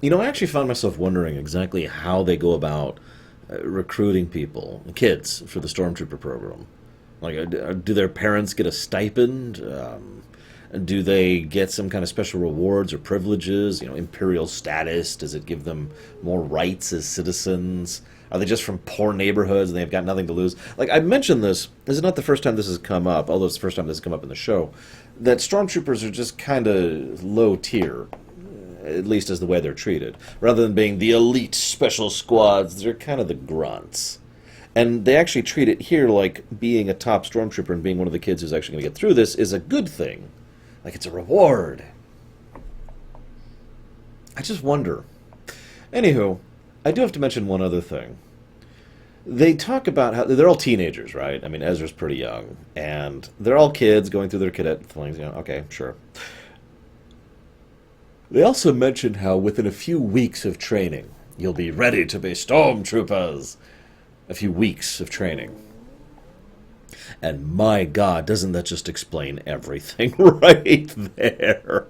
You know, I actually found myself wondering exactly how they go about recruiting people, kids, for the Stormtrooper program. Like, do their parents get a stipend? Do they get some kind of special rewards or privileges? You know, imperial status? Does it give them more rights as citizens? Are they just from poor neighborhoods and they've got nothing to lose? Like, I mentioned this. This is not the first time this has come up, although it's the first time this has come up in the show. That stormtroopers are just kind of low tier, at least as the way they're treated. Rather than being the elite special squads, they're kind of the grunts. And they actually treat it here like being a top stormtrooper and being one of the kids who's actually going to get through this is a good thing. Like it's a reward. I just wonder. Anywho, I do have to mention one other thing. They talk about how they're all teenagers, right? I mean, Ezra's pretty young, and they're all kids going through their cadet things. You know, okay, sure. They also mentioned how within a few weeks of training, you'll be ready to be stormtroopers. A few weeks of training. And my God, doesn't that just explain everything right there?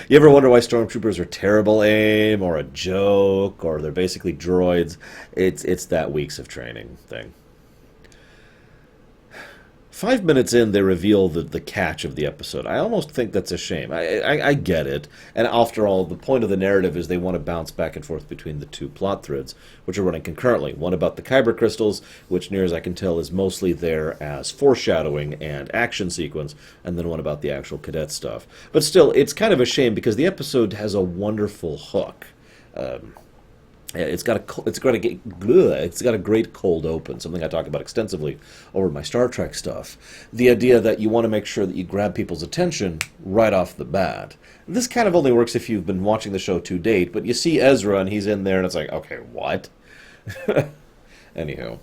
You ever wonder why stormtroopers are terrible aim, or a joke, or they're basically droids? It's that weeks of training thing. 5 minutes in, they reveal the catch of the episode. I almost think that's a shame. I get it. And after all, the point of the narrative is they want to bounce back and forth between the two plot threads, which are running concurrently. One about the Kyber crystals, which, near as I can tell, is mostly there as foreshadowing and action sequence, and then one about the actual cadet stuff. But still, it's kind of a shame because the episode has a wonderful hook. It's got a great cold open, something I talk about extensively over my Star Trek stuff. The idea that you want to make sure that you grab people's attention right off the bat. This kind of only works if you've been watching the show to date, but you see Ezra and he's in there and it's like, okay, what? Anywho,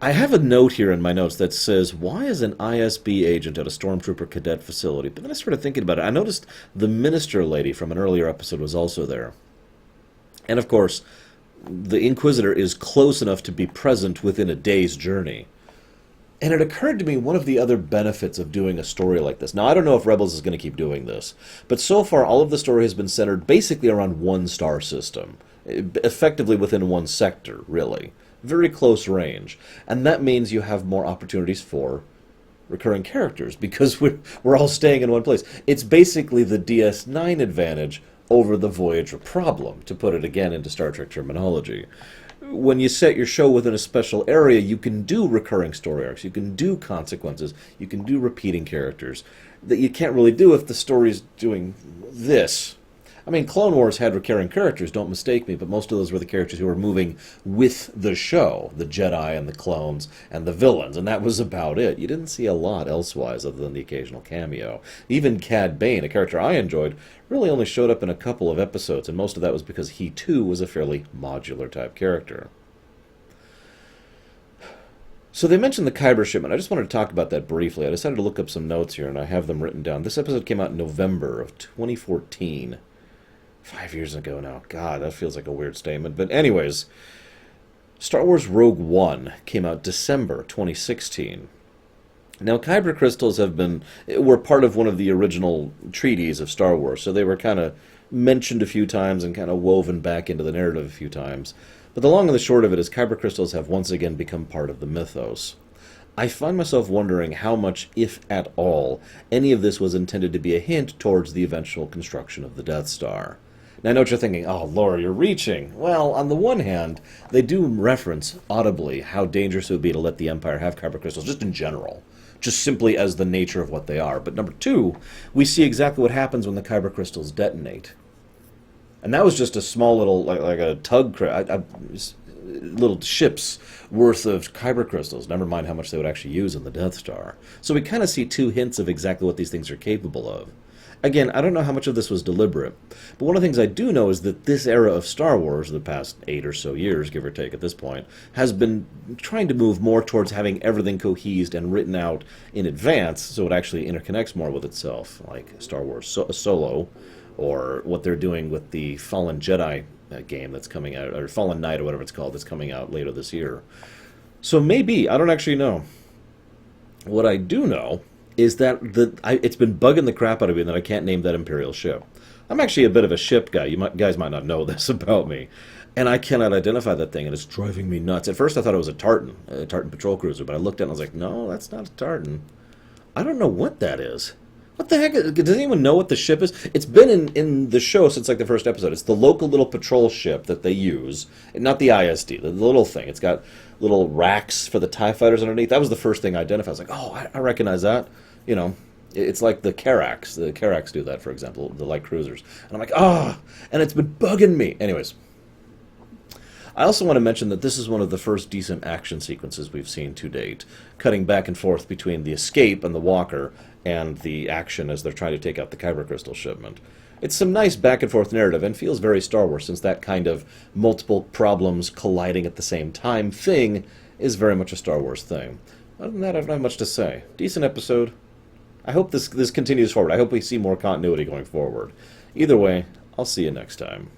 I have a note here in my notes that says, why is an ISB agent at a Stormtrooper cadet facility? But then I started thinking about it. I noticed the minister lady from an earlier episode was also there. And of course, the Inquisitor is close enough to be present within a day's journey. And it occurred to me one of the other benefits of doing a story like this. Now, I don't know if Rebels is going to keep doing this, but so far all of the story has been centered basically around one star system, effectively within one sector, really. Very close range. And that means you have more opportunities for recurring characters, because we're all staying in one place. It's basically the DS9 advantage over the Voyager problem, to put it again into Star Trek terminology. When you set your show within a special area, you can do recurring story arcs, you can do consequences, you can do repeating characters, that you can't really do if the story's doing this. I mean, Clone Wars had recurring characters, don't mistake me, but most of those were the characters who were moving with the show, the Jedi and the clones and the villains, and that was about it. You didn't see a lot elsewise other than the occasional cameo. Even Cad Bane, a character I enjoyed, really only showed up in a couple of episodes, and most of that was because he too was a fairly modular type character. So they mentioned the Kyber shipment. I just wanted to talk about that briefly. I decided to look up some notes here, and I have them written down. This episode came out in November of 2014. 5 years ago now. God, that feels like a weird statement. But anyways, Star Wars Rogue One came out December 2016. Now, Kyber crystals were part of one of the original treaties of Star Wars, so they were kind of mentioned a few times and kind of woven back into the narrative a few times. But the long and the short of it is Kyber crystals have once again become part of the mythos. I find myself wondering how much, if at all, any of this was intended to be a hint towards the eventual construction of the Death Star. Now, I know what you're thinking, oh, Laura, you're reaching. Well, on the one hand, they do reference audibly how dangerous it would be to let the Empire have kyber crystals, just in general, just simply as the nature of what they are. But number two, we see exactly what happens when the kyber crystals detonate. And that was just a small little, like a tug, little ship's worth of kyber crystals, never mind how much they would actually use in the Death Star. So we kind of see two hints of exactly what these things are capable of. Again, I don't know how much of this was deliberate, but one of the things I do know is that this era of Star Wars, the past 8 or so years, give or take at this point, has been trying to move more towards having everything cohesed and written out in advance so it actually interconnects more with itself, like Star Wars Solo, or what they're doing with the Fallen Jedi game that's coming out, or Fallen Knight or whatever it's called, that's coming out later this year. So maybe, I don't actually know. What I do know is that it's been bugging the crap out of me that I can't name that Imperial ship. I'm actually a bit of a ship guy. Guys might not know this about me. And I cannot identify that thing, and it's driving me nuts. At first I thought it was a Tartan patrol cruiser, but I looked at it and I was like, no, that's not a Tartan. I don't know what that is. What the heck? Does anyone know what the ship is? It's been in the show since like the first episode. It's the local little patrol ship that they use, not the ISD, the little thing. It's got little racks for the TIE fighters underneath. That was the first thing I identified. I was like, oh, I recognize that. You know, it's like the Caracs. The Caracs do that, for example, the light cruisers. And I'm like, and it's been bugging me. Anyways, I also want to mention that this is one of the first decent action sequences we've seen to date, cutting back and forth between the escape and the walker and the action as they're trying to take out the Kyber crystal shipment. It's some nice back and forth narrative and feels very Star Wars, since that kind of multiple problems colliding at the same time thing is very much a Star Wars thing. Other than that, I don't have much to say. Decent episode. I hope this continues forward. I hope we see more continuity going forward. Either way, I'll see you next time.